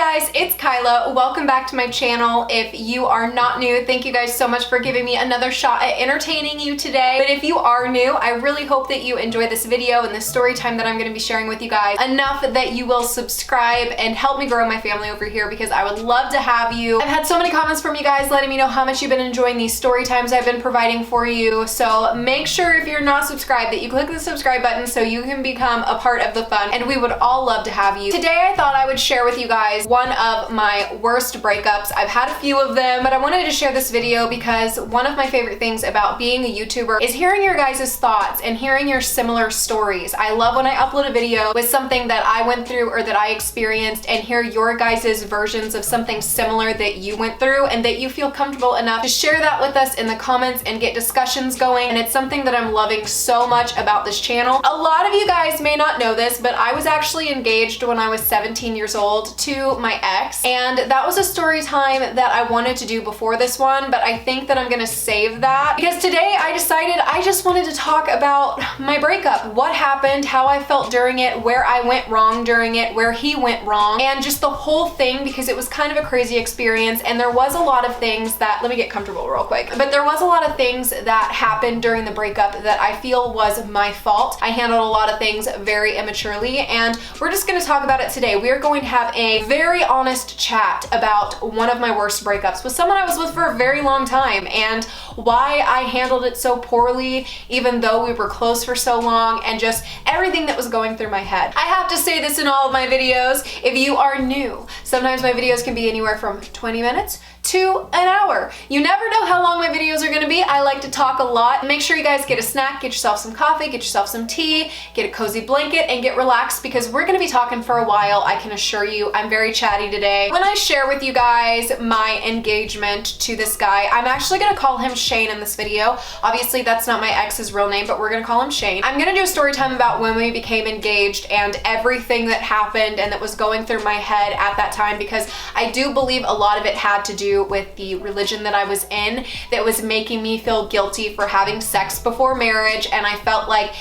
guys, it's Kyla. Welcome back to my channel. If you are not new, thank you guys so much for giving me another shot at entertaining you today. But if you are new, I really hope that you enjoy this video and this story time that I'm going to be sharing with you guys enough that you will subscribe and help me grow my family over here, because I would love to have you. I've had so many comments from you guys letting me know how much you've been enjoying these story times I've been providing for you. So make sure if you're not subscribed that you click the subscribe button so you can become a part of the fun, and we would all love to have you. Today I thought I would share with you guys one of my worst breakups. I've had a few of them, but I wanted to share this video because one of my favorite things about being a YouTuber is hearing your guys' thoughts and hearing your similar stories. I love when I upload a video with something that I went through or that I experienced and hear your guys' versions of something similar that you went through, and that you feel comfortable enough to share that with us in the comments and get discussions going. And it's something that I'm loving so much about this channel. A lot of you guys may not know this, but I was actually engaged when I was 17 years old to my ex, and that was a story time that I wanted to do before this one, but I think that I'm gonna save that because today I decided I just wanted to talk about my breakup, what happened, how I felt during it, where I went wrong during it, where he went wrong, and just the whole thing, because it was kind of a crazy experience. And there was a lot of things that, let me get comfortable real quick, but there was a lot of things that happened during the breakup that I feel was my fault. I handled a lot of things very immaturely, and we're just gonna talk about it today. We are going to have a very honest chat about one of my worst breakups with someone I was with for a very long time, and why I handled it so poorly even though we were close for so long, and just everything that was going through my head. I have to say this in all of my videos. If you are new, sometimes my videos can be anywhere from 20 minutes to an hour. You never know how long my videos are gonna be. I like to talk a lot. Make sure you guys get a snack, get yourself some coffee, get yourself some tea, get a cozy blanket, and get relaxed, because we're gonna be talking for a while. I can assure you I'm very chatty today. When I share with you guys my engagement to this guy, I'm actually gonna call him Shane in this video. Obviously that's not my ex's real name, but we're gonna call him Shane. I'm gonna do a story time about when we became engaged and everything that happened and that was going through my head at that time, because I do believe a lot of it had to do with the religion that I was in that was making me feel guilty for having sex before marriage. And I felt like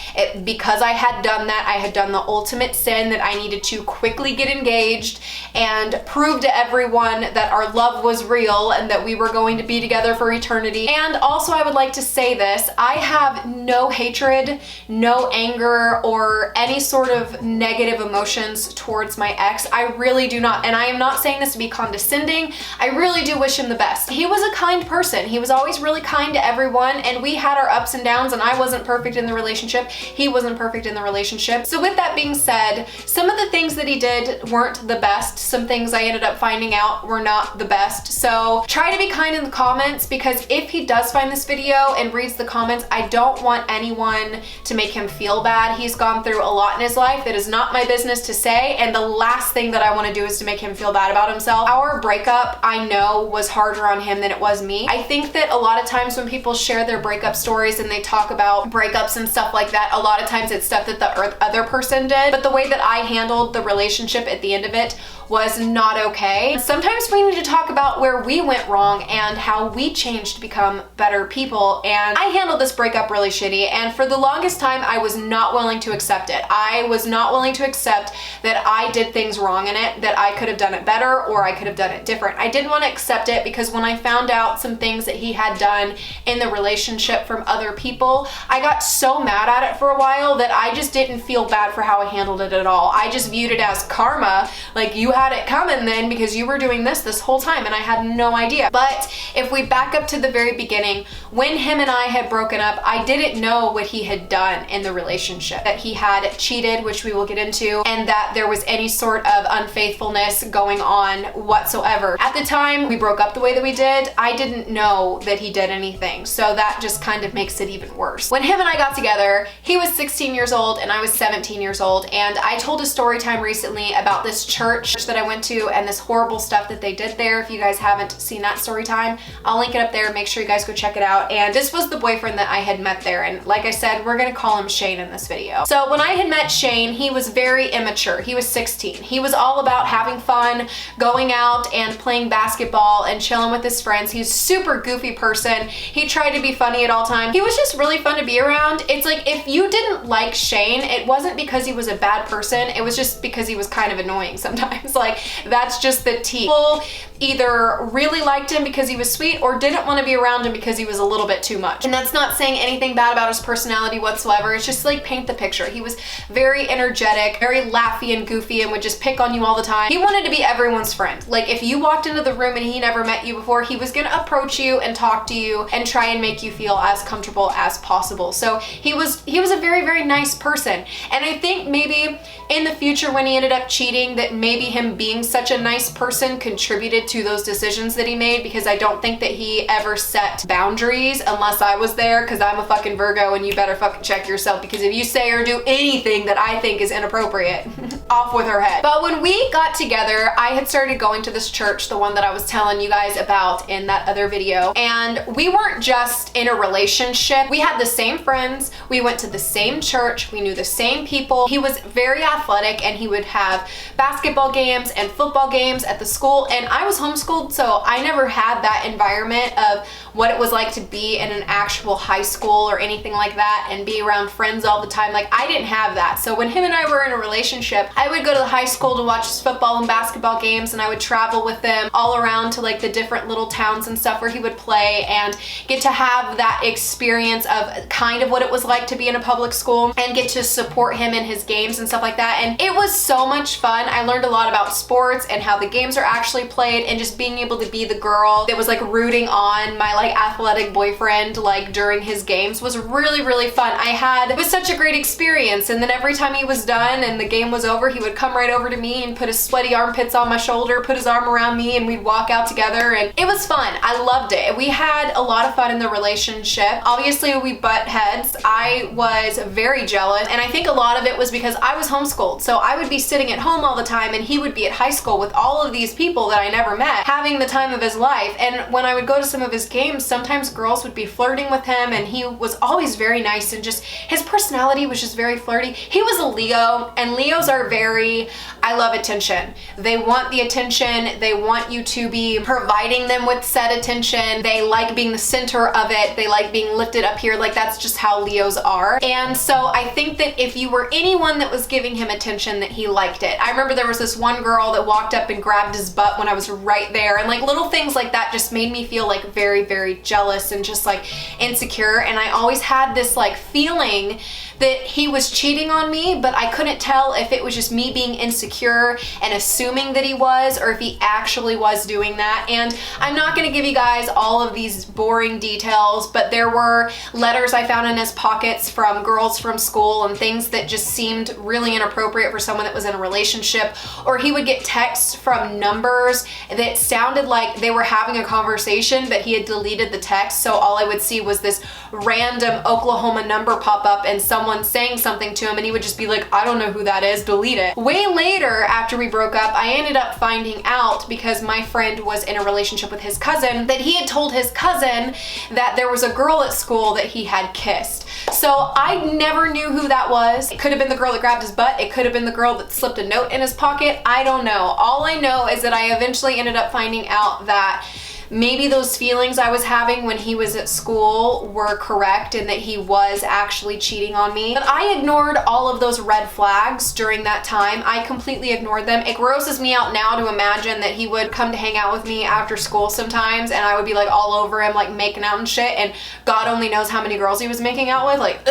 because I had done that, I had done the ultimate sin, that I needed to quickly get engaged and prove to everyone that our love was real and that we were going to be together for eternity. And also, I would like to say this, I have no hatred, no anger, or any sort of negative emotions towards my ex. I really do not. And I am not saying this to be condescending. I really do wish him the best. He was a kind person. He was always really kind to everyone, and we had our ups and downs, and I wasn't perfect in the relationship. He wasn't perfect in the relationship. So with that being said, some of the things that he did weren't the best. Some things I ended up finding out were not the best. So try to be kind in the comments, because if he does find this video and reads the comments, I don't want anyone to make him feel bad. He's gone through a lot in his life that is not my business to say, and the last thing that I want to do is to make him feel bad about himself. Our breakup, I know, was harder on him than it was me. I think that a lot of times when people share their breakup stories and they talk about breakups and stuff like that, a lot of times it's stuff that the other person did, but the way that I handled the relationship at the end of it was not okay. Sometimes we need to talk about where we went wrong and how we changed to become better people. And I handled this breakup really shitty, and for the longest time I was not willing to accept it. I was not willing to accept that I did things wrong in it, that I could have done it better or I could have done it different. I didn't want to accept it, because when I found out some things that he had done in the relationship from other people, I got so mad at it for a while that I just didn't feel bad for how I handled it at all. I just viewed it as karma, like you had it coming then because you were doing this whole time and I had no idea. But if we back up to the very beginning, when him and I had broken up, I didn't know what he had done in the relationship, that he had cheated, which we will get into, and that there was any sort of unfaithfulness going on whatsoever. At the time we broke up the way that we did, I didn't know that he did anything, so that just kind of makes it even worse. When him and I got together, he was 16 years old and I was 17 years old, and I told a story time recently about this church that I went to and this horrible stuff that they did there. If you guys haven't seen that story time, I'll link it up there. Make sure you guys go check it out. And this was the boyfriend that I had met there, and like I said, we're gonna call him Shane in this video. So when I had met Shane, he was very immature. He was 16. He was all about having fun, going out and playing basketball and chilling with his friends. He's a super goofy person. He tried to be funny at all times. He was just really fun to be around. It's like, if you didn't like Shane, it wasn't because he was a bad person, it was just because he was kind of annoying sometimes. games. Like, that's just the tea. People either really liked him because he was sweet or didn't want to be around him because he was a little bit too much. And that's not saying anything bad about his personality whatsoever. It's just like paint the picture. He was very energetic, very laughy and goofy, and would just pick on you all the time. He wanted to be everyone's friend. Like, if you walked into the room and he never met you before, he was gonna approach you and talk to you and try and make you feel as comfortable as possible. So he was a very, very nice person. And I think maybe in the future when he ended up cheating, that maybe him being such a nice person contributed to those decisions that he made, because I don't think that he ever set boundaries unless I was there, because I'm a fucking Virgo and you better fucking check yourself, because if you say or do anything that I think is inappropriate, off with her head. But when we got together, I had started going to this church, the one that I was telling you guys about in that other video, and we weren't just in a relationship. We had the same friends, we went to the same church, we knew the same people. He was very athletic and he would have basketball games and football games at the school, and I was homeschooled, so I never had that environment of what it was like to be in an actual high school or anything like that and be around friends all the time. Like, I didn't have that. So when him and I were in a relationship, I would go to the high school to watch his football and basketball games, and I would travel with them all around to like the different little towns and stuff where he would play, and get to have that experience of kind of what it was like to be in a public school and get to support him in his games and stuff like that. And it was so much fun. I learned a lot about sports and how the games are actually played, and just being able to be the girl that was like rooting on my like athletic boyfriend like during his games was really, really fun. It was such a great experience. And then every time he was done and the game was over, he would come right over to me and put his sweaty armpits on my shoulder, put his arm around me, and we'd walk out together, and it was fun. I loved it. We had a lot of fun in the relationship. Obviously we butt heads. I was very jealous, and I think a lot of it was because I was homeschooled, so I would be sitting at home all the time and he would be at high school with all of these people that I never met, having the time of his life. And when I would go to some of his games, sometimes girls would be flirting with him, and he was always very nice, and just his personality was just very flirty. He was a Leo, and Leos are very, I love attention. They want the attention. They want you to be providing them with said attention. They like being the center of it. They like being lifted up here. Like, that's just how Leos are. And so I think that if you were anyone that was giving him attention, that he liked it. I remember there was this one girl that walked up and grabbed his butt when I was right there, and like little things like that just made me feel like very, very jealous and just like insecure. And I always had this like feeling that he was cheating on me, but I couldn't tell if it was just me being insecure and assuming that he was, or if he actually was doing that. And I'm not gonna give you guys all of these boring details, but there were letters I found in his pockets from girls from school and things that just seemed really inappropriate for someone that was in a relationship. Or he would get texts from numbers that sounded like they were having a conversation, but he had deleted the text, so all I would see was this random Oklahoma number pop up and someone saying something to him, and he would just be like, I don't know who that is, delete it. Way later, after we broke up, I ended up finding out, because my friend was in a relationship with his cousin, that he had told his cousin that there was a girl at school that he had kissed. So I never knew who that was. It could have been the girl that grabbed his butt. It could have been the girl that slipped a note in his pocket. I don't know. All I know is that I eventually ended up finding out that maybe those feelings I was having when he was at school were correct, and that he was actually cheating on me. But I ignored all of those red flags during that time. I completely ignored them. It grosses me out now to imagine that he would come to hang out with me after school sometimes, and I would be like all over him, like making out and shit, and God only knows how many girls he was making out with. Like,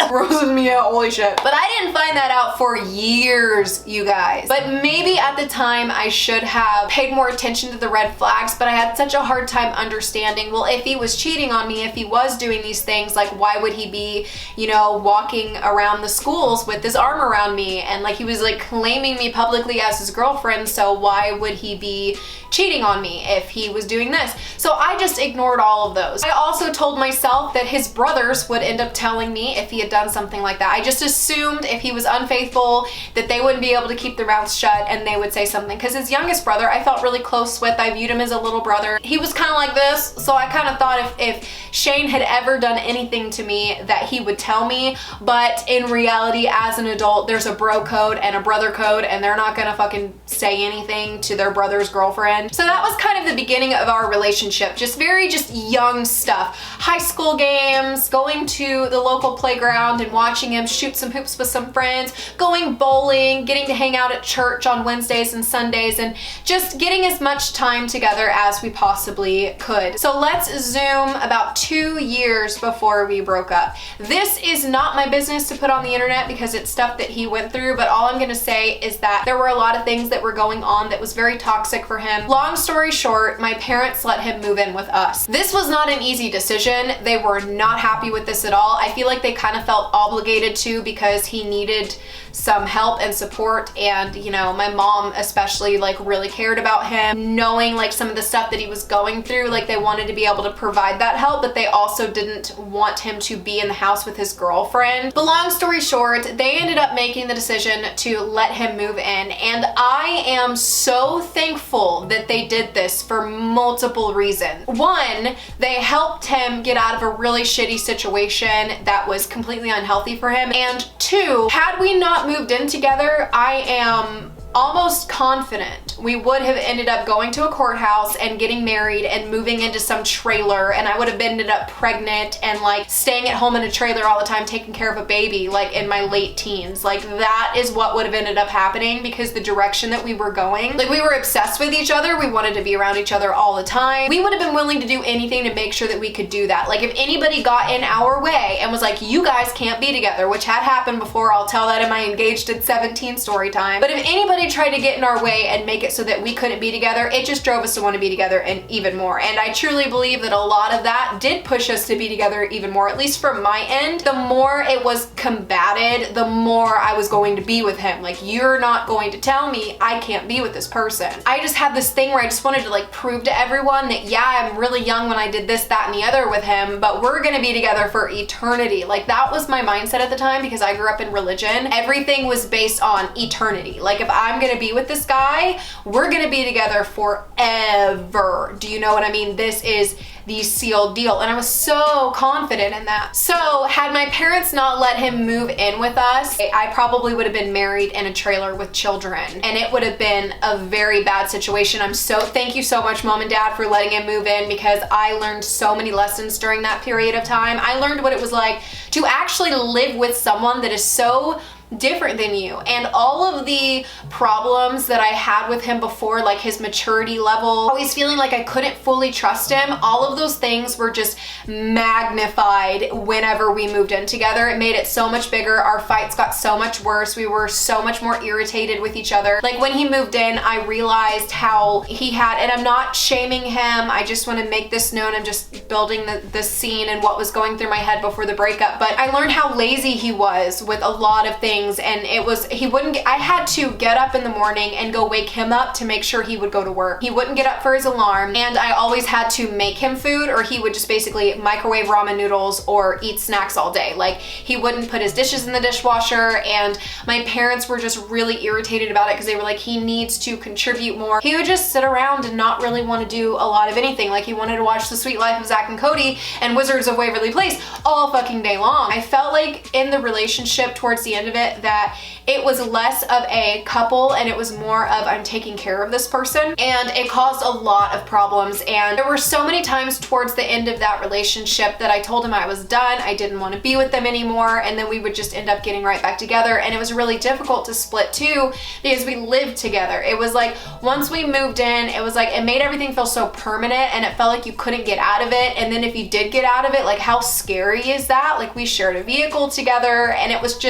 grosses me out, holy shit. But I didn't find that out for years, you guys. But maybe at the time I should have paid more attention to the red flags, but I had such a hard time understanding, well, if he was cheating on me, if he was doing these things, like why would he be, you know, walking around the schools with his arm around me, and like he was like claiming me publicly as his girlfriend, so why would he be cheating on me if he was doing this? So I just ignored all of those. I also told myself that his brothers would end up telling me if he had done something like that. I just assumed if he was unfaithful that they wouldn't be able to keep their mouths shut and they would say something, because his youngest brother I felt really close with. I viewed him as a little brother. He was kind of like this, so I kind of thought if Shane had ever done anything to me that he would tell me, but in reality as an adult there's a bro code and a brother code, and they're not gonna fucking say anything to their brother's girlfriend. So that was kind of the beginning of our relationship, just very young stuff. High school games, going to the local playground around and watching him shoot some hoops with some friends, going bowling, getting to hang out at church on Wednesdays and Sundays, and just getting as much time together as we possibly could. So let's zoom about 2 years before we broke up. This is not my business to put on the internet because it's stuff that he went through, but all I'm gonna say is that there were a lot of things that were going on that was very toxic for him. Long story short, my parents let him move in with us. This was not an easy decision. They were not happy with this at all. I feel like they kind of felt obligated to because he needed some help and support, and you know, my mom especially like really cared about him, knowing like some of the stuff that he was going through. Like they wanted to be able to provide that help, but they also didn't want him to be in the house with his girlfriend. But long story short, they ended up making the decision to let him move in, and I am so thankful that they did this for multiple reasons. One, they helped him get out of a really shitty situation that was completely unhealthy for him, and two, had we not moved in together, I am almost confident we would have ended up going to a courthouse and getting married and moving into some trailer, and I would have ended up pregnant and like staying at home in a trailer all the time taking care of a baby like in my late teens. Like that is what would have ended up happening because the direction that we were going, like we were obsessed with each other, we wanted to be around each other all the time. We would have been willing to do anything to make sure that we could do that. Like if anybody got in our way and was like, you guys can't be together, which had happened before, I'll tell that in my engaged at 17 story time, but if anybody tried to get in our way and make it so that we couldn't be together, it just drove us to want to be together and even more. And I truly believe that a lot of that did push us to be together even more, at least from my end. The more it was combated, the more I was going to be with him. Like, you're not going to tell me I can't be with this person. I just had this thing where I just wanted to like prove to everyone that yeah, I'm really young when I did this, that, and the other with him, but we're gonna be together for eternity. Like that was my mindset at the time because I grew up in religion. Everything was based on eternity. Like if I'm gonna be with this guy, we're gonna be together forever. Do you know what I mean? This is the sealed deal, and I was so confident in that. So had my parents not let him move in with us, I probably would have been married in a trailer with children, and it would have been a very bad situation. Thank you so much, mom and dad, for letting him move in because I learned so many lessons during that period of time. I learned what it was like to actually live with someone that is so different than you, and all of the problems that I had with him before, like his maturity level, always feeling like I couldn't fully trust him, all of those things were just magnified whenever we moved in together. It made it so much bigger. Our fights got so much worse. We were so much more irritated with each other. Like when he moved in, I realized how he had, and I'm not shaming him, I just want to make this known, I'm just building the scene and what was going through my head before the breakup, but I learned how lazy he was with a lot of things. And it was, I had to get up in the morning and go wake him up to make sure he would go to work. He wouldn't get up for his alarm, and I always had to make him food, or he would just basically microwave ramen noodles or eat snacks all day. Like he wouldn't put his dishes in the dishwasher, and my parents were just really irritated about it because they were like, he needs to contribute more. He would just sit around and not really want to do a lot of anything. Like he wanted to watch The Sweet Life of Zack and Cody and Wizards of Waverly Place all fucking day long. I felt like in the relationship towards the end of it that it was less of a couple and it was more of I'm taking care of this person, and it caused a lot of problems. And there were so many times towards the end of that relationship that I told him I was done, I didn't want to be with them anymore, and then we would just end up getting right back together. And it was really difficult to split too because we lived together. It was like once we moved in, it was like it made everything feel so permanent, and it felt like you couldn't get out of it. And then if you did get out of it, like how scary is that? Like we shared a vehicle together, and it was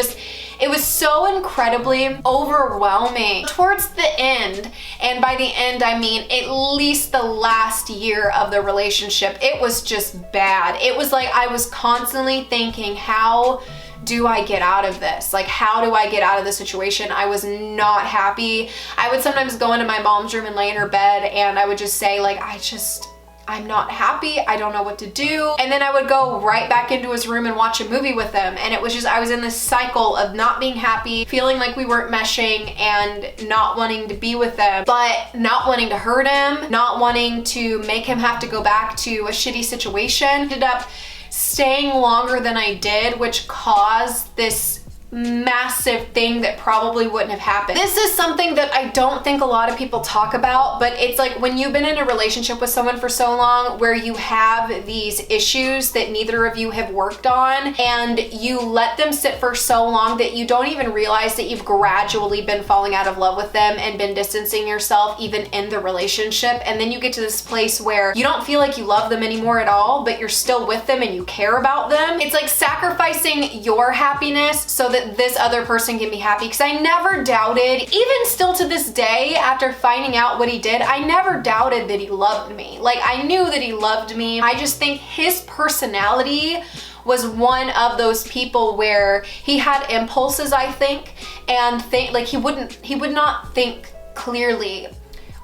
so incredibly overwhelming towards the end. And by the end, I mean at least the last year of the relationship, it was just bad. It was like I was constantly thinking, how do I get out of this? Like, how do I get out of the situation? I was not happy. I would sometimes go into my mom's room and lay in her bed, and I would just say like, I'm not happy, I don't know what to do. And then I would go right back into his room and watch a movie with him. And it was just, I was in this cycle of not being happy, feeling like we weren't meshing, and not wanting to be with them, but not wanting to hurt him, not wanting to make him have to go back to a shitty situation. Ended up staying longer than I did, which caused this massive thing that probably wouldn't have happened. This is something that I don't think a lot of people talk about, but it's like when you've been in a relationship with someone for so long where you have these issues that neither of you have worked on, and you let them sit for so long that you don't even realize that you've gradually been falling out of love with them and been distancing yourself even in the relationship. And then you get to this place where you don't feel like you love them anymore at all, but you're still with them and you care about them. It's like sacrificing your happiness so that this other person can be happy. Because I never doubted, even still to this day, after finding out what he did, I never doubted that he loved me. Like, I knew that he loved me. I just think his personality was one of those people where he had impulses, I think, and like he would not think clearly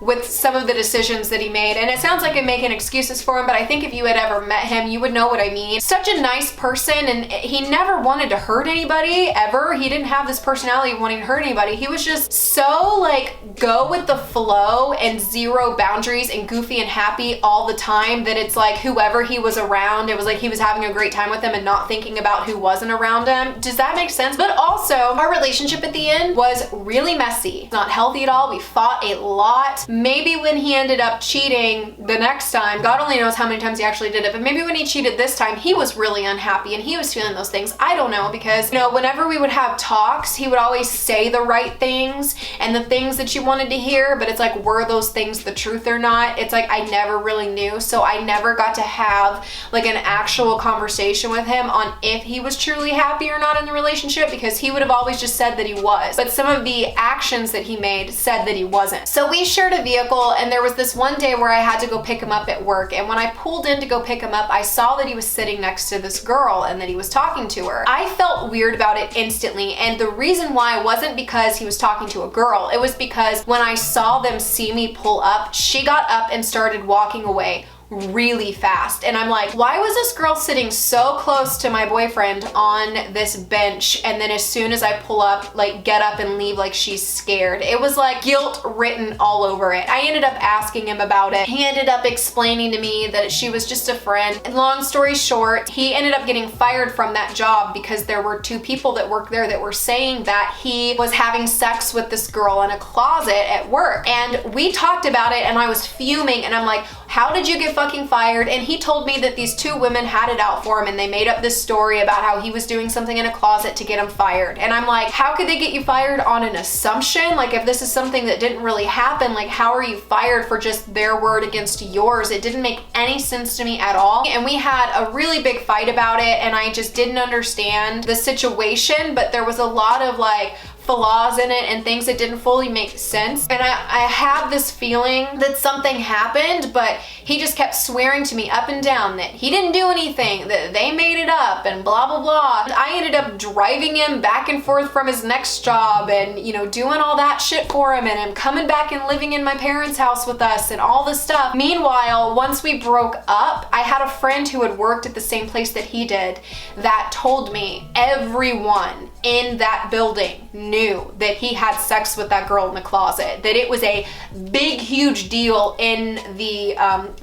with some of the decisions that he made. And it sounds like I'm making excuses for him, but I think if you had ever met him, you would know what I mean. Such a nice person, and he never wanted to hurt anybody, ever. He didn't have this personality of wanting to hurt anybody. He was just so like go with the flow and zero boundaries and goofy and happy all the time that it's like whoever he was around, it was like he was having a great time with them and not thinking about who wasn't around him. Does that make sense? But also, our relationship at the end was really messy. Not healthy at all. We fought a lot. Maybe when he ended up cheating the next time, God only knows how many times he actually did it, but maybe when he cheated this time, he was really unhappy and he was feeling those things. I don't know, because, you know, whenever we would have talks, he would always say the right things and the things that you wanted to hear, but it's like, were those things the truth or not? It's like, I never really knew, so I never got to have like an actual conversation with him on if he was truly happy or not in the relationship, because he would have always just said that he was, but some of the actions that he made said that he wasn't. So we shared a vehicle, and there was this one day where I had to go pick him up at work, and when I pulled in to go pick him up, I saw that he was sitting next to this girl and that he was talking to her. I felt weird about it instantly, and the reason why wasn't because he was talking to a girl. It was because when I saw them see me pull up, she got up and started walking away really fast. And I'm like, why was this girl sitting so close to my boyfriend on this bench, and then as soon as I pull up, like get up and leave like she's scared? It was like guilt written all over it. I ended up asking him about it. He ended up explaining to me that she was just a friend. And long story short, he ended up getting fired from that job because there were two people that worked there that were saying that he was having sex with this girl in a closet at work. And we talked about it, and I was fuming, and I'm like, how did you get fucking fired? And he told me that these two women had it out for him, and they made up this story about how he was doing something in a closet to get him fired. And I'm like, how could they get you fired on an assumption? Like, if this is something that didn't really happen, like how are you fired for just their word against yours? It didn't make any sense to me at all. And we had a really big fight about it, and I just didn't understand the situation, but there was a lot of like flaws in it and things that didn't fully make sense. And I had this feeling that something happened, but he just kept swearing to me up and down that he didn't do anything, that they made it up and blah, blah, blah. I ended up driving him back and forth from his next job and, you know, doing all that shit for him, and him coming back and living in my parents' house with us and all this stuff. Meanwhile, once we broke up, I had a friend who had worked at the same place that he did that told me everyone in that building knew that he had sex with that girl in the closet, that it was a big, huge deal in the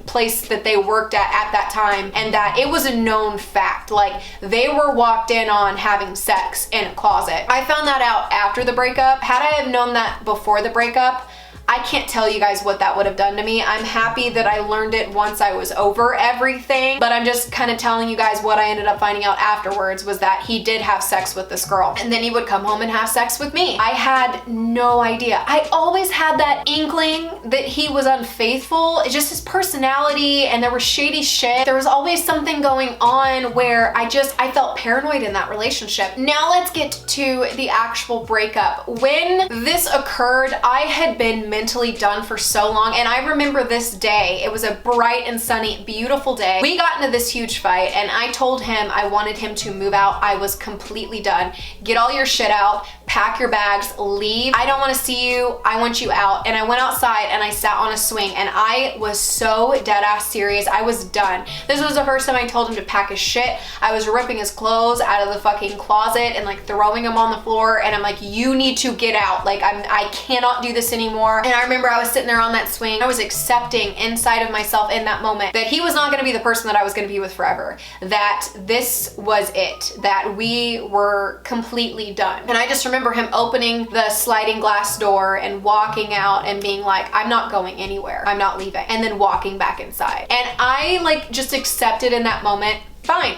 place that they worked at that time, and that it was a known fact. Like, they were walked in on having sex in a closet. I found that out after the breakup. Had I have known that before the breakup, I can't tell you guys what that would have done to me. I'm happy that I learned it once I was over everything, but I'm just kind of telling you guys what I ended up finding out afterwards was that he did have sex with this girl, and then he would come home and have sex with me. I had no idea. I always had that inkling that he was unfaithful. It's just his personality, and there was shady shit. There was always something going on where I felt paranoid in that relationship. Now let's get to the actual breakup. When this occurred, I had been mentally done for so long, and I remember this day. It was a bright and sunny, beautiful day. We got into this huge fight, and I told him I wanted him to move out. I was completely done. Get all your shit out, pack your bags, leave. I don't want to see you. I want you out. And I went outside and I sat on a swing, and I was so dead ass serious. I was done. This was the first time I told him to pack his shit. I was ripping his clothes out of the fucking closet and like throwing them on the floor, and I'm like, you need to get out. Like, I cannot do this anymore. And I remember I was sitting there on that swing. I was accepting inside of myself in that moment that he was not gonna be the person that I was gonna be with forever. That this was it. That we were completely done. And I just remember him opening the sliding glass door and walking out and being like, I'm not going anywhere. I'm not leaving. And then walking back inside. And I like just accepted in that moment, fine.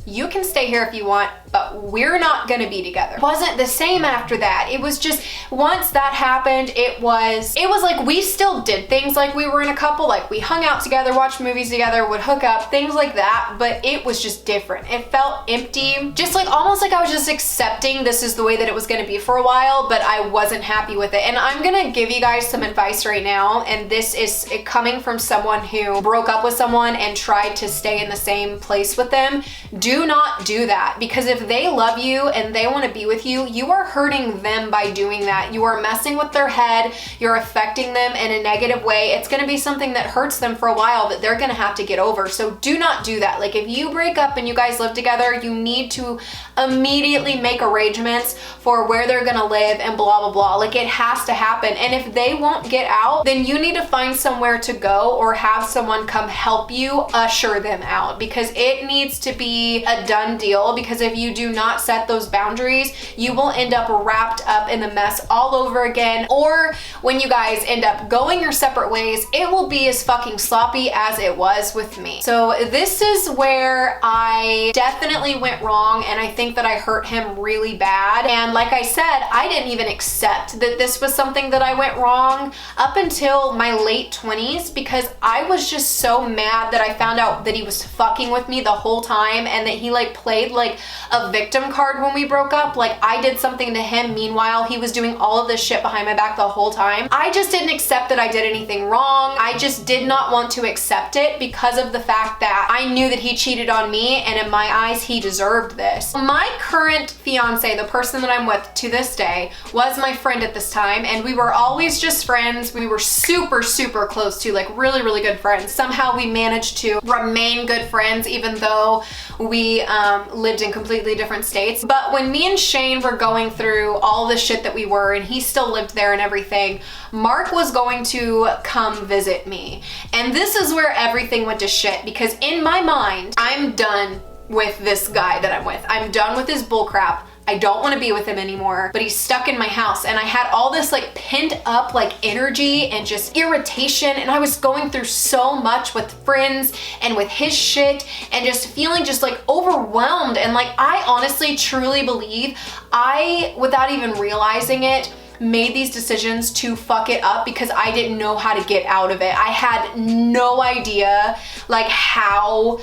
You can stay here if you want, but we're not gonna be together. It wasn't the same after that. It was just, once that happened, it was like we still did things like we were in a couple, like we hung out together, watched movies together, would hook up, things like that, but it was just different. It felt empty, just like almost like I was just accepting this is the way that it was gonna be for a while, but I wasn't happy with it. And I'm gonna give you guys some advice right now, and this is coming from someone who broke up with someone and tried to stay in the same place with them. Do not do that, because if they love you and they want to be with you, you are hurting them by doing that. You are messing with their head. You're affecting them in a negative way. It's going to be something that hurts them for a while that they're going to have to get over. So do not do that. Like if you break up and you guys live together, you need to immediately make arrangements for where they're going to live and blah, blah, blah. Like it has to happen. And if they won't get out, then you need to find somewhere to go or have someone come help you usher them out, because it needs to be a done deal. Because if you do not set those boundaries, you will end up wrapped up in the mess all over again. Or when you guys end up going your separate ways, it will be as fucking sloppy as it was with me. So this is where I definitely went wrong, and I think that I hurt him really bad. And like I said, I didn't even accept that this was something that I went wrong up until my late 20s, because I was just so mad that I found out that he was fucking with me the whole time, and that he like played like a victim card when we broke up. Like I did something to him, meanwhile he was doing all of this shit behind my back the whole time. I just didn't accept that I did anything wrong. I just did not want to accept it because of the fact that I knew that he cheated on me, and in my eyes he deserved this. My current fiance, the person that I'm with to this day, was my friend at this time, and we were always just friends. We were super, super close to, like really, really good friends. Somehow we managed to remain good friends even though we lived in completely different states. But when me and Shane were going through all the shit that we were, and he still lived there and everything, Mark was going to come visit me. And this is where everything went to shit, because in my mind, I'm done with this guy that I'm with. I'm done with his bullcrap. I don't want to be with him anymore, but he's stuck in my house. And I had all this like pent up like energy and just irritation, and I was going through so much with friends and with his shit, and just feeling just like overwhelmed. And like I honestly truly believe I, without even realizing it, made these decisions to fuck it up because I didn't know how to get out of it. I had no idea like how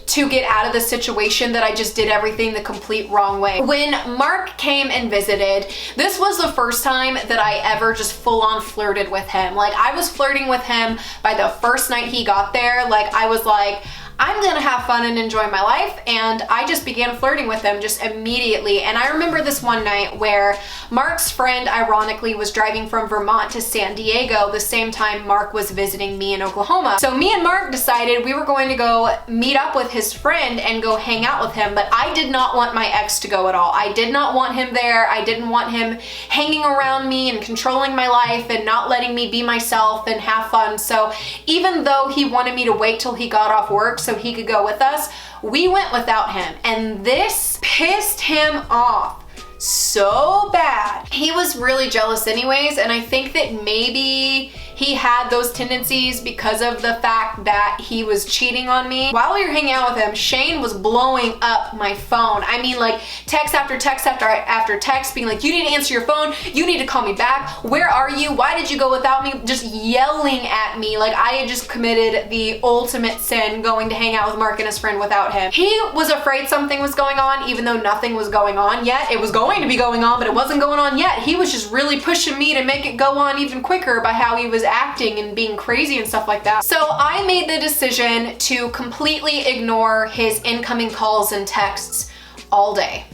to get out of the situation, that I just did everything the complete wrong way. When Mark came and visited, this was the first time that I ever just full on flirted with him. Like I was flirting with him by the first night he got there. Like I was like, I'm gonna have fun and enjoy my life, and I just began flirting with him just immediately. And I remember this one night where Mark's friend ironically was driving from Vermont to San Diego the same time Mark was visiting me in Oklahoma. So me and Mark decided we were going to go meet up with his friend and go hang out with him, but I did not want my ex to go at all. I did not want him there. I didn't want him hanging around me and controlling my life and not letting me be myself and have fun. So even though he wanted me to wait till he got off work so he could go with us, we went without him. And this pissed him off so bad. He was really jealous anyways, and I think that maybe he had those tendencies because of the fact that he was cheating on me. While we were hanging out with him, Shane was blowing up my phone. I mean, like text after text after text, being like, you need to answer your phone, you need to call me back, where are you, why did you go without me? Just yelling at me like I had just committed the ultimate sin going to hang out with Mark and his friend without him. He was afraid something was going on, even though nothing was going on yet. It was going to be going on, but it wasn't going on yet. He was just really pushing me to make it go on even quicker by how he was acting and being crazy and stuff like that. So I made the decision to completely ignore his incoming calls and texts all day.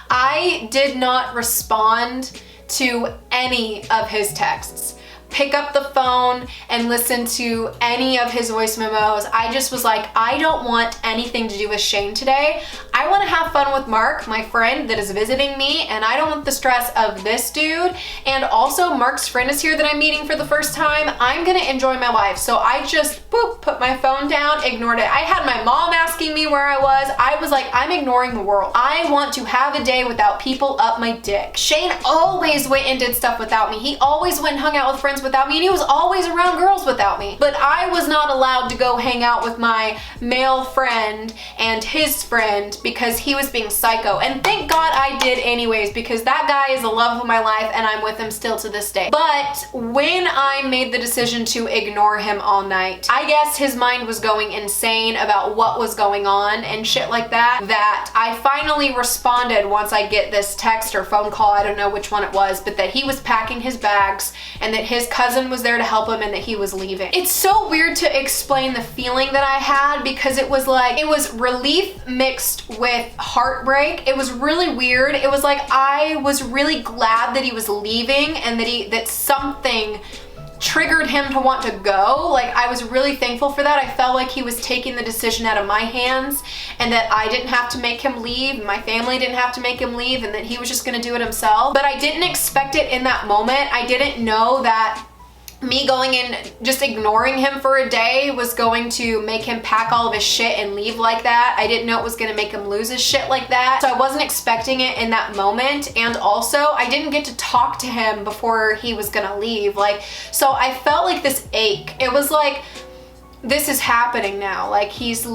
I did not respond to any of his texts. pick up the phone and listen to any of his voice memos. I just was like, I don't want anything to do with Shane today. I want to have fun with Mark, my friend that is visiting me, and I don't want the stress of this dude. And also Mark's friend is here that I'm meeting for the first time. I'm gonna enjoy my life. So I just put my phone down, ignored it. I had my mom asking me where I was. I was like, I'm ignoring the world. I want to have a day without people up my dick. Shane always went and did stuff without me. He always went and hung out with friends without me, and he was always around girls without me. But I was not allowed to go hang out with my male friend and his friend because he was being psycho. And thank God I did anyways, because that guy is the love of my life and I'm with him still to this day. But when I made the decision to ignore him all night, I guess his mind was going insane about what was going on and shit like that, that I finally responded once I get this text or phone call, I don't know which one it was, but that he was packing his bags and that his cousin was there to help him and that he was leaving. It's so weird to explain the feeling that I had because it was like, it was relief mixed with heartbreak. It was really weird. It was like I was really glad that he was leaving and that something triggered him to want to go. Like, I was really thankful for that. I felt like he was taking the decision out of my hands and that I didn't have to make him leave, my family didn't have to make him leave, and that he was just gonna do it himself. But I didn't expect it in that moment. I didn't know that me going and just ignoring him for a day was going to make him pack all of his shit and leave like that. I didn't know it was gonna make him lose his shit like that. So I wasn't expecting it in that moment. And also I didn't get to talk to him before he was gonna leave. Like, so I felt like this ache. It was like, this is happening now. Like, he's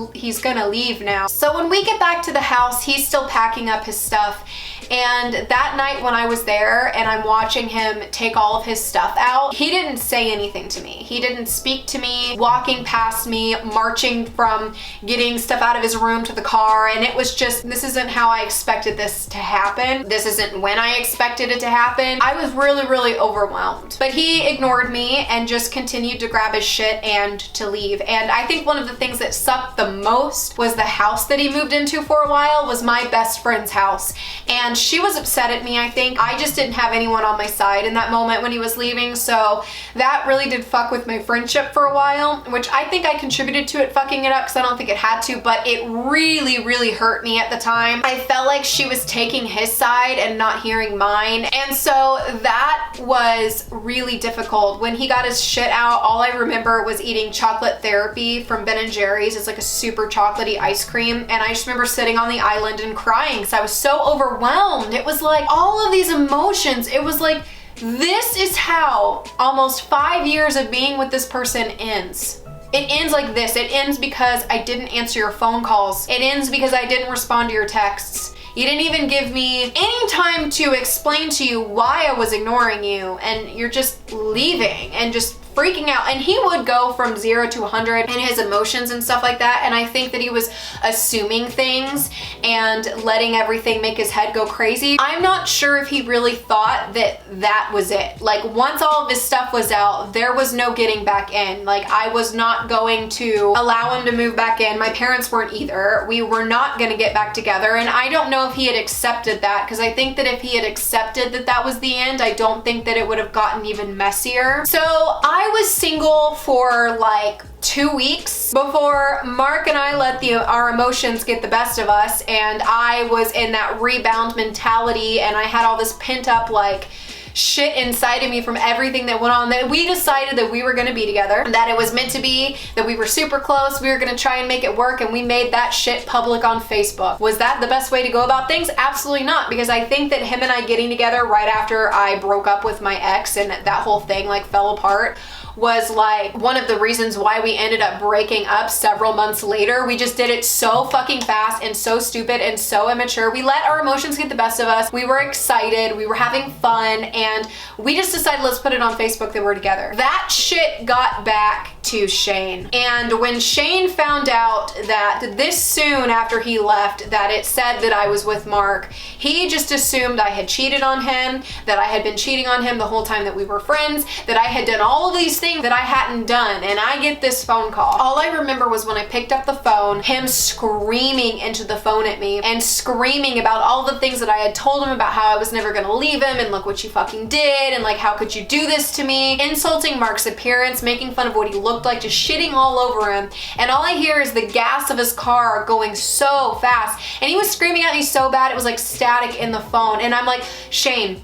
gonna leave now. So when we get back to the house, he's still packing up his stuff. And that night when I was there and I'm watching him take all of his stuff out, he didn't say anything to me. He didn't speak to me, walking past me, marching from getting stuff out of his room to the car. And it was just, this isn't how I expected this to happen. This isn't when I expected it to happen. I was really, really overwhelmed. But he ignored me and just continued to grab his shit and to leave. And I think one of the things that sucked the most was the house that he moved into for a while was my best friend's house. And she was upset at me, I think. I just didn't have anyone on my side in that moment when he was leaving, so that really did fuck with my friendship for a while, which I think I contributed to it fucking it up because I don't think it had to, but it really, really hurt me at the time. I felt like she was taking his side and not hearing mine, and so that was really difficult. When he got his shit out, all I remember was eating chocolate therapy from Ben & Jerry's. It's like a super chocolatey ice cream, and I just remember sitting on the island and crying because I was so overwhelmed. It was like all of these emotions. It was like, this is how almost 5 years of being with this person ends. It ends like this. It ends because I didn't answer your phone calls. It ends because I didn't respond to your texts. You didn't even give me any time to explain to you why I was ignoring you, and you're just leaving and just freaking out. And he would go from 0 to 100 in his emotions and stuff like that, and I think that he was assuming things and letting everything make his head go crazy. I'm not sure if he really thought that that was it. Like, once all of his stuff was out, there was no getting back in. Like, I was not going to allow him to move back in. My parents weren't either. We were not gonna get back together, and I don't know if he had accepted that, because I think that if he had accepted that that was the end, I don't think that it would have gotten even messier. So I was single for like 2 weeks before Mark and I let our emotions get the best of us, and I was in that rebound mentality, and I had all this pent up like shit inside of me from everything that went on, that we decided that we were gonna be together, that it was meant to be, that we were super close, we were gonna try and make it work, and we made that shit public on Facebook. Was that the best way to go about things? Absolutely not, because I think that him and I getting together right after I broke up with my ex and that whole thing like fell apart was like one of the reasons why we ended up breaking up several months later. We just did it so fucking fast and so stupid and so immature. We let our emotions get the best of us. We were excited, we were having fun, and we just decided, let's put it on Facebook that we're together. That shit got back to Shane. And when Shane found out that this soon after he left that it said that I was with Mark, he just assumed I had cheated on him, that I had been cheating on him the whole time that we were friends, that I had done all of these things that I hadn't done. And I get this phone call. All I remember was when I picked up the phone, him screaming into the phone at me and screaming about all the things that I had told him about how I was never gonna leave him and look what you fucking did and like how could you do this to me, insulting Mark's appearance, making fun of what he looked like, just shitting all over him. And all I hear is the gas of his car going so fast, and he was screaming at me so bad it was like static in the phone. And I'm like, Shane,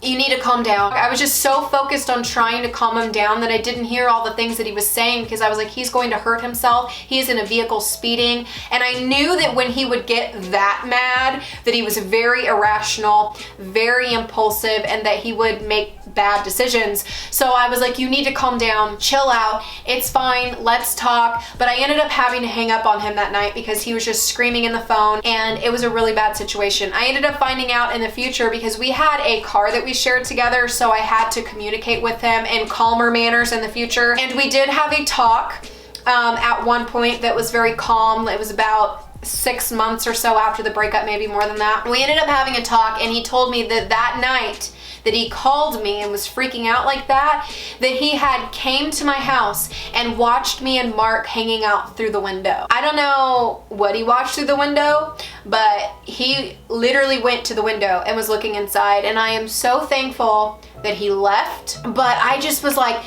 you need to calm down. I was just so focused on trying to calm him down that I didn't hear all the things that he was saying, because I was like, he's going to hurt himself. He's in a vehicle speeding. And I knew that when he would get that mad, that he was very irrational, very impulsive, and that he would make bad decisions. So I was like, you need to calm down, chill out. It's fine. Let's talk. But I ended up having to hang up on him that night because he was just screaming in the phone, and it was a really bad situation. I ended up finding out in the future because we had a car that we shared together, so I had to communicate with him in calmer manners in the future. And we did have a talk at one point that was very calm. It was about 6 months or so after the breakup, maybe more than that. We ended up having a talk, and he told me that that night that he called me and was freaking out like that he had came to my house and watched me and Mark hanging out through the window. I don't know what he watched through the window, but he literally went to the window and was looking inside, and I am so thankful that he left. But I just was like,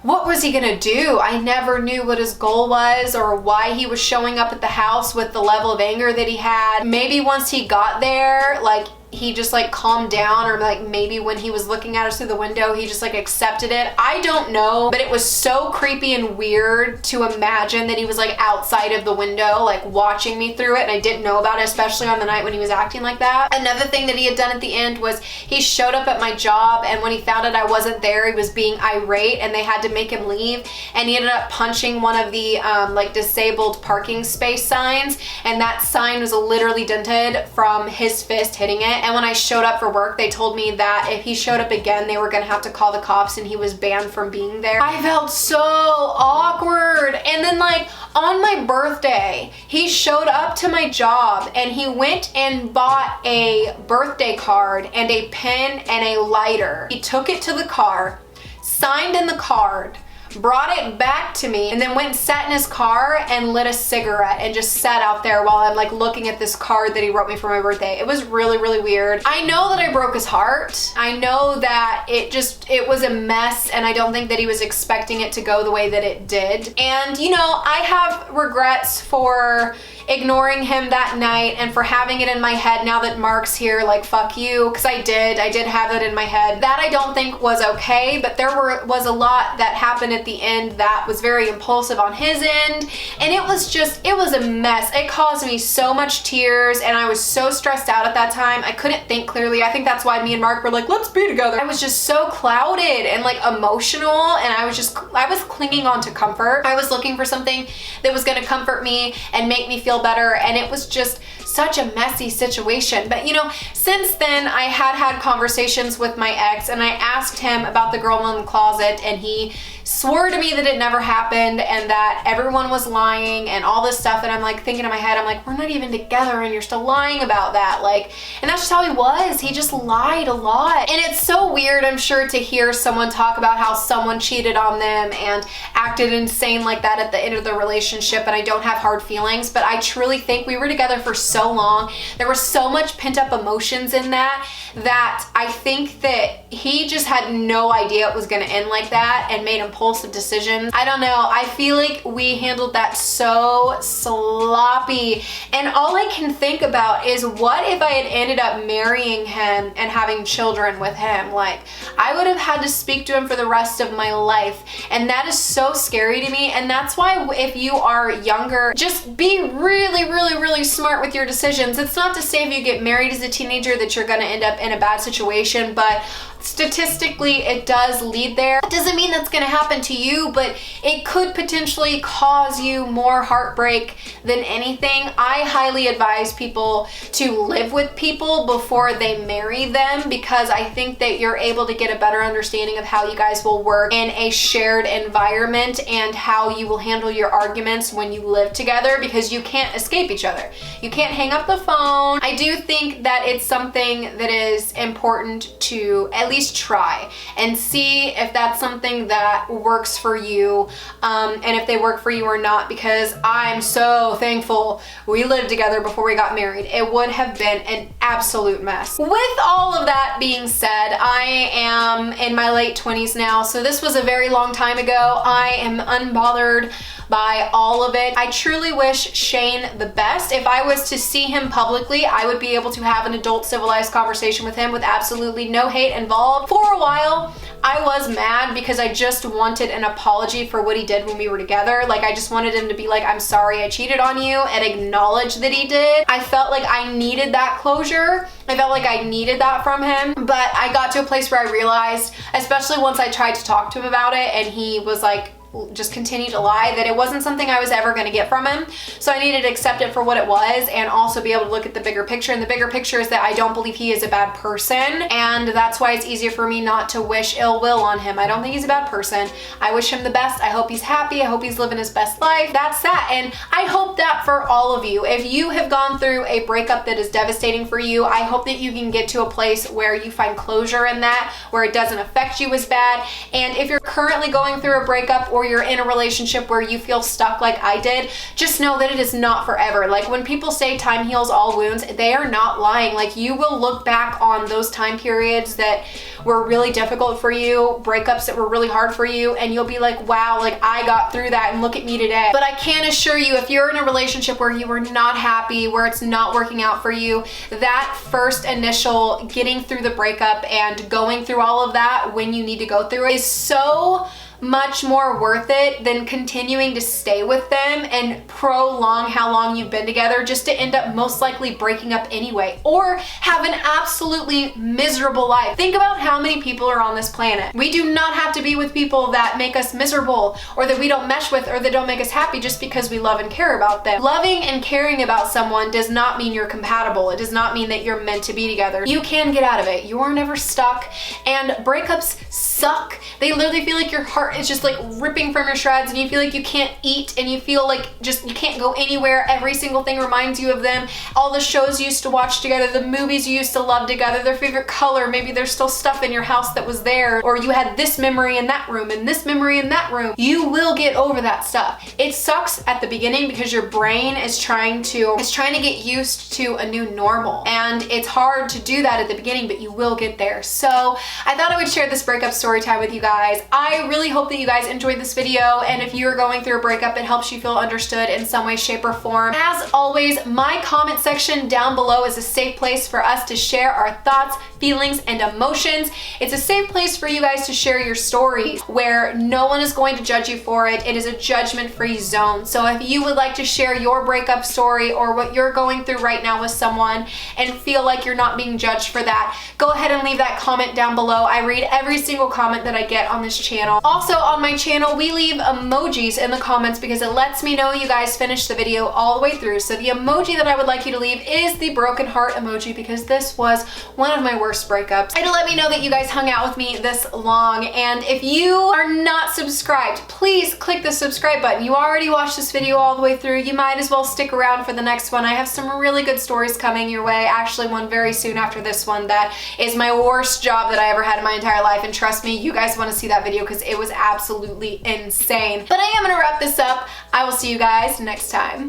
what was he gonna do? I never knew what his goal was or why he was showing up at the house with the level of anger that he had. Maybe once he got there, like, he just like calmed down, or like maybe when he was looking at us through the window he just like accepted it. I don't know, but it was so creepy and weird to imagine that he was like outside of the window like watching me through it, and I didn't know about it, especially on the night when he was acting like that. Another thing that he had done at the end was he showed up at my job, and when he found out I wasn't there, he was being irate and they had to make him leave, and he ended up punching one of the like disabled parking space signs, and that sign was literally dented from his fist hitting it. And when I showed up for work, they told me that if he showed up again, they were gonna have to call the cops and he was banned from being there. I felt so awkward. And then like on my birthday, he showed up to my job and he went and bought a birthday card and a pen and a lighter. He took it to the car, signed in the card, brought it back to me, and then went and sat in his car and lit a cigarette and just sat out there while I'm like looking at this card that he wrote me for my birthday. It was really, really weird. I know that I broke his heart. I know that it was a mess, and I don't think that he was expecting it to go the way that it did. And you know, I have regrets for ignoring him that night and for having it in my head now that Mark's here, like, fuck you, because I did have it in my head. That I don't think was okay, but there was a lot that happened at the end that was very impulsive on his end, and it was a mess. It caused me so much tears, and I was so stressed out at that time. I couldn't think clearly. I think that's why me and Mark were like, let's be together. I was just so clouded and like emotional, and I was clinging on to comfort. I was looking for something that was gonna comfort me and make me feel better, and it was just such a messy situation. But you know, since then I had conversations with my ex, and I asked him about the girl in the closet, and he swore to me that it never happened and that everyone was lying and all this stuff. And I'm like thinking in my head, I'm like, we're not even together and you're still lying about that. Like, and that's just how he was. He just lied a lot. And it's so weird, I'm sure, to hear someone talk about how someone cheated on them and acted insane like that at the end of the relationship, and I don't have hard feelings, but I truly think we were together for so long. There was so much pent up emotions in that I think that he just had no idea it was gonna end like that and made impulsive decisions. I don't know. I feel like we handled that so sloppy, and all I can think about is what if I had ended up marrying him and having children with him? Like, I would have had to speak to him for the rest of my life, and that is so scary to me. And that's why if you are younger, just be really, really, really smart with your decisions. It's not to say if you get married as a teenager that you're gonna end up in a bad situation, but statistically it does lead there. That doesn't mean that's gonna happen to you, but it could potentially cause you more heartbreak than anything. I highly advise people to live with people before they marry them, because I think that you're able to get a better understanding of how you guys will work in a shared environment and how you will handle your arguments when you live together, because you can't escape each other. You can't hang up the phone. I do think that it's something that is important to at least try and see if that's something that works for you, and if they work for you or not, because I'm so thankful we lived together before we got married. It would have been an absolute mess. With all of that being said, I am in my late 20s now, so this was a very long time ago. I am unbothered by all of it. I truly wish Shane the best. If I was to see him publicly, I would be able to have an adult civilized conversation with him with absolutely no hate involved. For a while, I was mad because I just wanted an apology for what he did when we were together. Like, I just wanted him to be like, I'm sorry I cheated on you, and acknowledge that he did. I felt like I needed that closure. I felt like I needed that from him, but I got to a place where I realized, especially once I tried to talk to him about it and he was like, just continued to lie, that it wasn't something I was ever going to get from him. So I needed to accept it for what it was, and also be able to look at the bigger picture. And the bigger picture is that I don't believe he is a bad person, and that's why it's easier for me not to wish ill will on him. I don't think he's a bad person. I wish him the best. I hope he's happy. I hope he's living his best life. That's that. And I hope that for all of you, if you have gone through a breakup that is devastating for you, I hope that you can get to a place where you find closure in that, where it doesn't affect you as bad. And if you're currently going through a breakup, or you're in a relationship where you feel stuck like I did, just know that it is not forever. Like, when people say time heals all wounds, they are not lying. Like, you will look back on those time periods that were really difficult for you, breakups that were really hard for you, and you'll be like, wow, like I got through that, and look at me today. But I can assure you, if you're in a relationship where you are not happy, where it's not working out for you, that first initial getting through the breakup and going through all of that when you need to go through it is so much more worth it than continuing to stay with them and prolong how long you've been together, just to end up most likely breaking up anyway, or have an absolutely miserable life. Think about how many people are on this planet. We do not have to be with people that make us miserable, or that we don't mesh with, or that don't make us happy, just because we love and care about them. Loving and caring about someone does not mean you're compatible. It does not mean that you're meant to be together. You can get out of it. You are never stuck, and breakups suck. They literally feel like your heart is just like ripping from your shreds, and you feel like you can't eat, and you feel like just you can't go anywhere. Every single thing reminds you of them. All the shows you used to watch together, the movies you used to love together, their favorite color, maybe there's still stuff in your house that was there, or you had this memory in that room and this memory in that room. You will get over that stuff. It sucks at the beginning because your brain is trying to get used to a new normal, and it's hard to do that at the beginning, but you will get there. So I thought I would share this breakup story time with you guys. I really hope that you guys enjoyed this video, and if you're going through a breakup, it helps you feel understood in some way, shape, or form. As always, my comment section down below is a safe place for us to share our thoughts, feelings, and emotions. It's a safe place for you guys to share your stories, where no one is going to judge you for it. It is a judgment-free zone. So if you would like to share your breakup story, or what you're going through right now with someone, and feel like you're not being judged for that, go ahead and leave that comment down below. I read every single comment that I get on this channel. Also, on my channel, we leave emojis in the comments because it lets me know you guys finished the video all the way through. So the emoji that I would like you to leave is the broken heart emoji, because this was one of my worst breakups. It'll let me know that you guys hung out with me this long. And if you are not subscribed, please click the subscribe button. You already watched this video all the way through. You might as well stick around for the next one. I have some really good stories coming your way. Actually, one very soon after this one that is my worst job that I ever had in my entire life. And trust me, you guys want to see that video because it was absolutely insane. But I am going to wrap this up. I will see you guys next time.